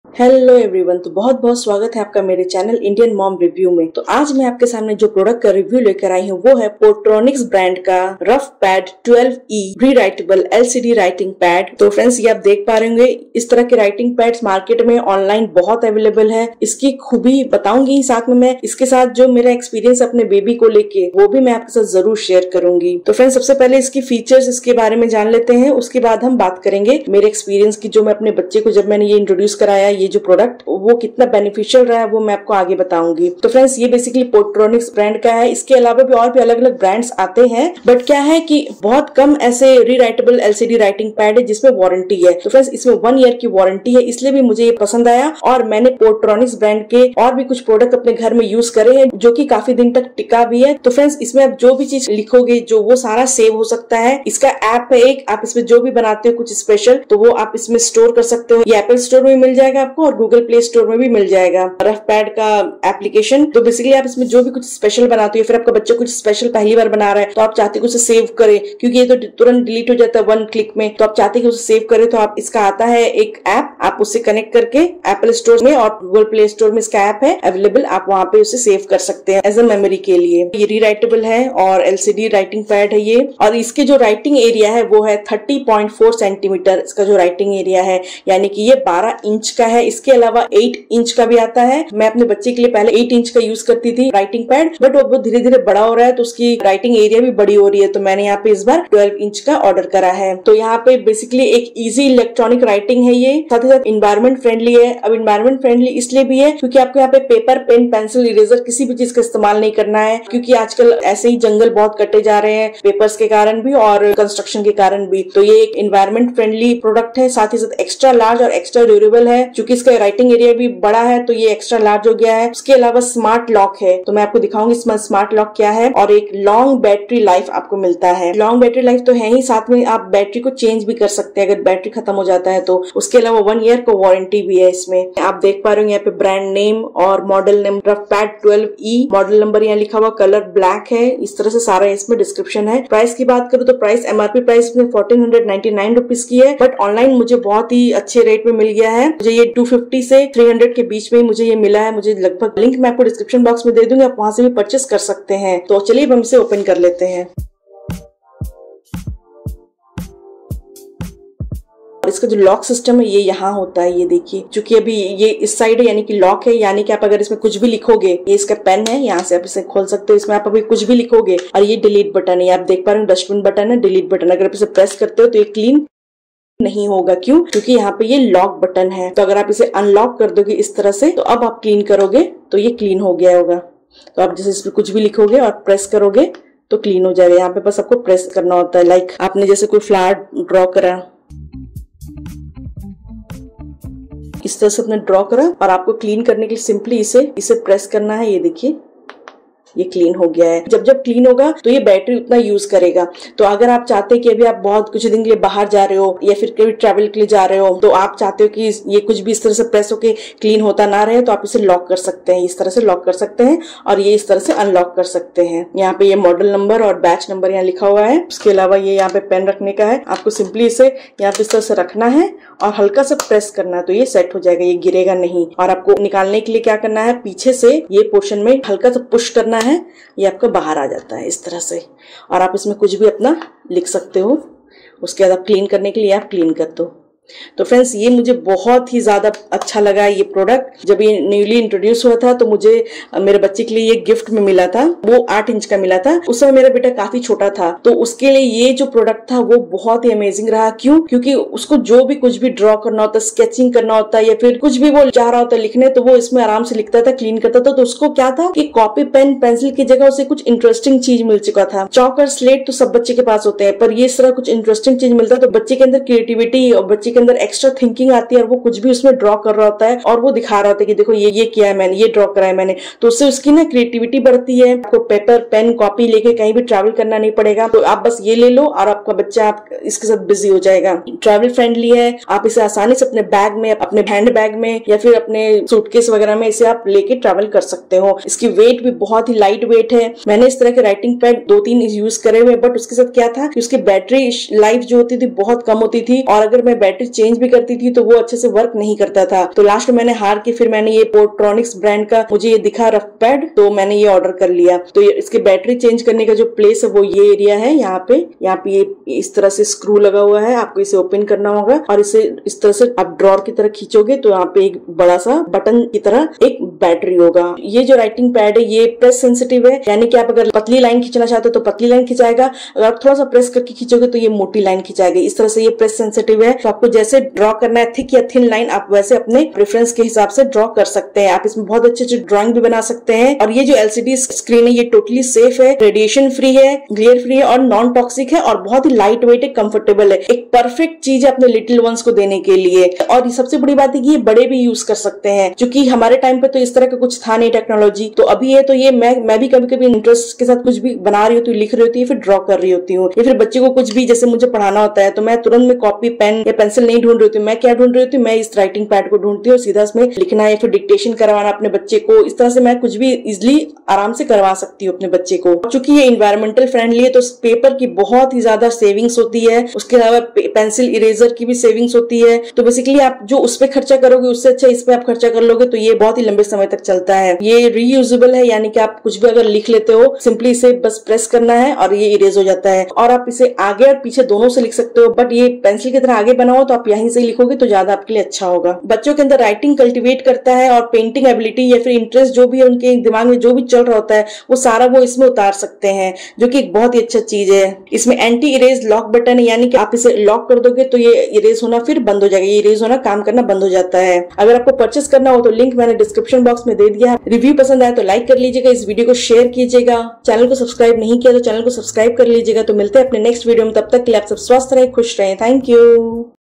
Hello everyone. तो बहुत बहुत स्वागत है आपका मेरे चैनल इंडियन मॉम रिव्यू में। तो आज मैं आपके सामने जो प्रोडक्ट का रिव्यू लेकर आई हूँ वो है पोर्ट्रॉनिक्स ब्रांड का rough pad 12E rewritable LCD writing pad. तो फ्रेंड्स, ये आप देख पा रहे होंगे, इस तरह के राइटिंग पैड्स मार्केट में ऑनलाइन बहुत अवेलेबल है। इसकी खूबी बताऊंगी, साथ में मैं इसके साथ जो मेरा एक्सपीरियंस अपने बेबी को लेके वो भी मैं आपके साथ जरूर शेयर करूंगी। तो फ्रेंड्स, सबसे पहले इसकी फीचर्स इसके बारे में जान लेते हैं, उसके बाद हम बात करेंगे मेरे एक्सपीरियंस की, जो मैं अपने बच्चे को जब मैंने ये इंट्रोड्यूस कराया, ये जो प्रोडक्ट वो कितना बेनिफिशियल रहा है वो मैं आपको आगे बताऊंगी। तो फ्रेंड्स, ये बेसिकली पोर्ट्रॉनिक्स ब्रांड का है। इसके अलावा भी और भी अलग अलग ब्रांड्स आते हैं, बट क्या है कि बहुत कम ऐसे रीराइटेबल LCD राइटिंग पैड है जिसमें वारंटी है। तो फ्रेंड्स, इसमें 1 ईयर की वारंटी है, इसलिए भी मुझे ये पसंद आया। और मैंने पोर्ट्रॉनिक्स ब्रांड के और भी कुछ प्रोडक्ट अपने घर में यूज करे हैं जो कि काफी दिन तक टिका भी है। तो फ्रेंड्स, इसमें आप जो भी चीज लिखोगे जो वो सारा सेव हो सकता है। इसका ऐप है एक, आप इसमें जो भी बनाते हो कुछ स्पेशल तो वो आप इसमें स्टोर कर सकते हो। ये एप्पल स्टोर में मिल जाएगा आपको और गूगल प्ले स्टोर में भी मिल जाएगा रफ पैड का एप्लीकेशन। तो बेसिकली आप इसमें जो भी कुछ स्पेशल बनाते हो, फिर आपका बच्चा कुछ स्पेशल पहली बार बना रहा है तो आप चाहते हो उसे सेव करे, क्योंकि ये तो तुरंत डिलीट हो जाता है 1 क्लिक में। तो आप चाहते हैं कि उसे सेव करे, तो आप इसका आता है एक ऐप, आप उससे कनेक्ट करके एप्पल स्टोर में और गूगल प्ले स्टोर में इसका ऐप है अवेलेबल, आप वहां पे उसे सेव कर सकते हैं एज अ मेमोरी के लिए। ये रीराइटेबल है और LCD राइटिंग पैड है ये। और इसके जो राइटिंग एरिया है वो है 30.4 सेंटीमीटर इसका जो राइटिंग एरिया है, यानी कि ये 12 इंच का है। इसके अलावा 8 इंच का भी आता है। मैं अपने बच्चे के लिए पहले 8 इंच का यूज करती थी राइटिंग पैड, बट वो धीरे धीरे बड़ा हो रहा है तो उसकी राइटिंग एरिया भी बड़ी हो रही है। तो मैंने यहाँ पे इस बार 12 इंच का ऑर्डर करा है। तो यहाँ पे बेसिकली एक इजी इलेक्ट्रॉनिक राइटिंग है ये, साथ ही साथ इन्वायरमेंट फ्रेंडली है। अब इन्वायरमेंट फ्रेंडली इसलिए भी है क्योंकि आपको यहाँ पे पेपर, पेन, पेंसिल, इरेजर किसी भी चीज का इस्तेमाल नहीं करना है, क्योंकि आजकल ऐसे ही जंगल बहुत कटे जा रहे हैं पेपर्स के कारण भी और कंस्ट्रक्शन के कारण भी। तो ये एक इन्वायरमेंट फ्रेंडली प्रोडक्ट है, साथ ही साथ एक्स्ट्रा लार्ज और एक्स्ट्रा ड्यूरेबल है। क्योंकि इसका राइटिंग एरिया भी बड़ा है तो ये एक्स्ट्रा लार्ज हो गया है। उसके अलावा स्मार्ट लॉक है, तो मैं आपको दिखाऊंगी इसमें स्मार्ट लॉक क्या है। और एक लॉन्ग बैटरी लाइफ आपको मिलता है। लॉन्ग बैटरी लाइफ तो है ही, साथ में आप बैटरी को चेंज भी कर सकते हैं अगर बैटरी खत्म हो जाता है तो। उसके अलावा 1 ईयर को वारंटी भी है इसमें। आप देख पा रहे हो यहाँ पे ब्रांड नेम और model name rough pad 12E, model number यहाँ लिखा हुआ, कलर ब्लैक है। इस तरह से सारा इसमें डिस्क्रिप्शन है। प्राइस की बात करूँ तो प्राइस MRP प्राइस में 1499 रुपीज की है, बट ऑनलाइन मुझे बहुत ही अच्छे रेट में मिल गया है। मुझे ये 250 से 300 के बीच में मुझे ये मिला है। मुझे लगभग लिंक मैं आपको डिस्क्रिप्शन बॉक्स में दे दूंगी, आप वहां से भी परचेस कर सकते हैं। तो चलिए हम इसे ओपन कर लेते हैं। इसका जो लॉक सिस्टम है ये यहाँ होता है, ये देखिए, क्योंकि अभी ये इस साइड है यानी कि लॉक है, यानी कि आप अगर इसमें कुछ भी लिखोगे, ये इसका पेन है, यहाँ से आप इसे खोल सकते हो। इसमें आप अभी कुछ भी लिखोगे। और ये डिलीट बटन है, आप देख पा रहे हो डस्टबिन बटन है, डिलीट बटन। अगर आप इसे प्रेस करते हो तो ये क्लीन नहीं होगा। क्यों? क्योंकि यहाँ पे ये लॉक बटन है। तो अगर आप इसे अनलॉक कर दोगे इस तरह से तो अब आप क्लीन करोगे तो ये क्लीन हो गया होगा। तो आप जैसे इसमें कुछ भी लिखोगे और प्रेस करोगे तो क्लीन हो जाएगा। यहाँ पे बस आपको प्रेस करना होता है, लाइक आपने जैसे कोई फ्लावर ड्रॉ करा, इस तरह से अपने ड्रॉ करा और आपको क्लीन करने के लिए सिंपली इसे प्रेस करना है। ये देखिए, ये क्लीन हो गया है। जब जब क्लीन होगा तो ये बैटरी उतना यूज करेगा। तो अगर आप चाहते हैं कि अभी आप बहुत कुछ दिन के लिए बाहर जा रहे हो या फिर कभी ट्रैवल के लिए जा रहे हो, तो आप चाहते हो कि ये कुछ भी इस तरह से प्रेस होके क्लीन होता ना रहे, तो आप इसे लॉक कर सकते हैं। इस तरह से लॉक कर सकते हैं और ये इस तरह से अनलॉक कर सकते हैं। यहाँ पे ये मॉडल नंबर और बैच नंबर यहाँ लिखा हुआ है। उसके अलावा ये यहाँ पे पेन रखने का है, आपको सिंपली इसे यहाँ पे इस तरह से रखना है और हल्का सा प्रेस करना है तो ये सेट हो जाएगा, ये गिरेगा नहीं। और आपको निकालने के लिए क्या करना है, पीछे से ये पोर्शन में हल्का सा पुश करना है, ये आपका बाहर आ जाता है इस तरह से। और आप इसमें कुछ भी अपना लिख सकते हो। उसके बाद आप क्लीन करने के लिए आप क्लीन कर दो। तो फ्रेंड्स, ये मुझे बहुत ही ज्यादा अच्छा लगा ये प्रोडक्ट। जब ये न्यूली इंट्रोड्यूस हुआ था तो मुझे मेरे बच्चे के लिए ये गिफ्ट में मिला था, वो 8 इंच का मिला था। उस समय मेरा बेटा काफी छोटा था, तो उसके लिए ये जो प्रोडक्ट था वो बहुत ही अमेजिंग रहा। क्यों? क्योंकि उसको जो भी कुछ भी ड्रॉ करना होता, स्केचिंग करना होता या फिर कुछ भी वो चाह रहा होता लिखने, तो वो इसमें आराम से लिखता था, क्लीन करता था। तो उसको क्या था कि कॉपी, पेन, पेंसिल की जगह उसे कुछ इंटरेस्टिंग चीज मिल चुका था। चौक और स्लेट तो सब बच्चे के पास होते हैं, पर ये इस तरह कुछ इंटरेस्टिंग चीज मिलता है तो बच्चे के अंदर क्रिएटिविटी और बच्चे के अंदर एक्स्ट्रा थिंकिंग आती है और वो कुछ भी उसमें ड्रॉ कर रहा होता है और वो दिखा रहा होता है कि देखो ये किया है मैंने, ये ड्रॉ करा है मैंने। तो उससे उसकी ना क्रिएटिविटी बढ़ती है। आपको पेपर, पेन, कॉपी लेके कहीं भी ट्रैवल करना नहीं पड़ेगा। तो आप बस ये ले लो और आपका बच्चा आप इसके साथ बिजी हो जाएगा। ट्रैवल फ्रेंडली है, आप इसे आसानी से अपने बैग में, अपने हैंड बैग में या फिर अपने सूटकेस वगैरह में इसे आप लेके ट्रैवल कर सकते हो। इसकी वेट भी बहुत ही लाइट वेट है। मैंने इस तरह के राइटिंग पैड 2-3 यूज करे हुए, बट उसके साथ क्या था कि उसकी बैटरी लाइफ जो होती थी बहुत कम होती थी और अगर मैं बैटरी चेंज भी करती थी तो वो अच्छे से वर्क नहीं करता था। तो लास्ट में मैंने हार के फिर मैंने ये पोर्ट्रॉनिक्स ब्रांड का मुझे ये दिखा रफ पैड, तो मैंने ये ऑर्डर कर लिया। तो इसके बैटरी चेंज करने का जो प्लेस है वो ये एरिया है, यहाँ पे ये इस तरह से स्क्रू लगा हुआ है, आपको इसे ओपन करना होगा और इसे इस तरह से आप ड्रॉर की तरह खींचोगे तो यहाँ पे एक बड़ा सा बटन की तरह एक बैटरी होगा। ये जो राइटिंग पैड है ये प्रेस सेंसिटिव है, यानी कि आप अगर पतली लाइन खींचना चाहते हो तो पतली लाइन खिंचाएगा, अगर आप थोड़ा सा प्रेस करके खींचोगे तो ये मोटी लाइन खिंचाएगी। इस तरह से ये प्रेस सेंसिटिव है, तो आपको जैसे ड्रॉ करना है थिक या थिन लाइन आप वैसे अपने प्रेफरेंस के हिसाब से ड्रॉ कर सकते हैं। आप इसमें बहुत अच्छे अच्छे ड्रॉइंग भी बना सकते हैं। और ये जो एलसीडी स्क्रीन है ये टोटली सेफ है, रेडिएशन फ्री है, ग्लेयर फ्री है और नॉन टॉक्सिक है और बहुत ही लाइट वेट है, कंफर्टेबल है। एक परफेक्ट चीज है अपने लिटिल वंस को देने के लिए। और सबसे बड़ी बात है कि ये बड़े भी यूज कर सकते हैं, क्योंकि हमारे टाइम पे तो इस तरह का कुछ था नहीं टेक्नोलॉजी। तो अभी ये तो ये मैं भी कभी कभी इंटरेस्ट के साथ कुछ भी बना रही होती हूँ, लिख रही होती है, फिर ड्रॉ कर रही होती हूँ, या फिर बच्चे को कुछ भी जैसे मुझे पढ़ाना होता है तो मैं तुरंत में कॉपी पेन या पेंसिल नहीं ढूंढ रही होती हूँ। मैं क्या ढूंढ रही होती हूँ, मैं इस राइटिंग पैड को ढूंढती हूँ, सीधा इसमें लिखना है, फिर डिक्टेशन करवाना अपने बच्चे को। इस तरह से मैं कुछ भी इजिली आराम से करवा सकती हूँ अपने बच्चे को। चूंकि ये इन्वायरमेंटल फ्रेंडली है तो पेपर की बहुत ही ज्यादा सेविंग्स होती है, उसके अलावा पेंसिल इरेजर की भी सेविंग्स होती है। तो बेसिकली आप जो उस पे खर्चा करोगे उससे अच्छा इस पे आप खर्चा कर लोगे तो ये बहुत ही लंबे समय तक चलता है। ये रीयूजेबल है, यानी कि आप कुछ भी अगर लिख लेते हो सिंपली इसे बस प्रेस करना है और ये इरेज हो जाता है। और आप इसे आगे और पीछे दोनों से लिख सकते हो, बट ये पेंसिल की तरह आगे बना हो तो आप यहीं से लिखोगे तो ज्यादा आपके लिए अच्छा होगा। बच्चों के अंदर राइटिंग कल्टिवेट करता है और पेंटिंग एबिलिटी या फिर इंटरेस्ट जो भी है उनके दिमाग में जो भी चल रहा होता है वो सारा वो इसमें उतार सकते हैं, जो कि एक बहुत ही अच्छा चीज है। इसमें एंटी इरेज लॉक बटन है, यानी कि आप इसे लॉक कर दोगे तो ये इरेज होना फिर बंद हो जाएगा, ये इरेज होना काम करना बंद हो जाता है। अगर आपको परचेस करना हो तो लिंक मैंने डिस्क्रिप्शन बॉक्स में दे दिया है। रिव्यू पसंद आए तो लाइक कर लीजिएगा, इस वीडियो को शेयर कीजिएगा, चैनल को सब्सक्राइब नहीं किया तो चैनल को सब्सक्राइब कर लीजिएगा। तो मिलते हैं अपने नेक्स्ट वीडियो में, तब तक के लिए आप सब स्वस्थ रहें, खुश रहें। Thank you.